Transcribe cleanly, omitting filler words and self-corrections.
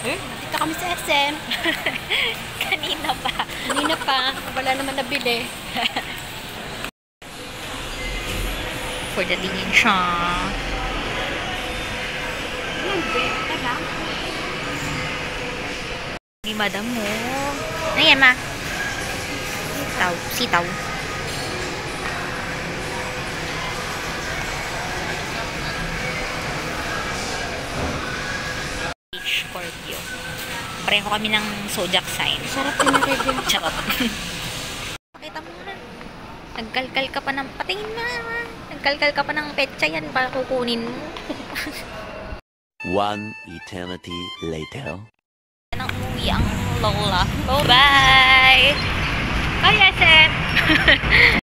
Dito kami sa SM. Kanina pa. Kanina pa. Wala naman nabili. For the tingin siya. Ito lang. Ni madam mo. Ano yan, ma? Sitaw. Sitaw. Scorpio. Pareho kami ng zodiac sign. Sarap din na red yung Charot. Pakita mo na. Nagkalkal ka pa ng... Patingin na. Nagkalkal ka pa ng petsa yan para kukunin mo. One eternity later. Nang umuwi ang lola. Oh, bye! Bye, SM!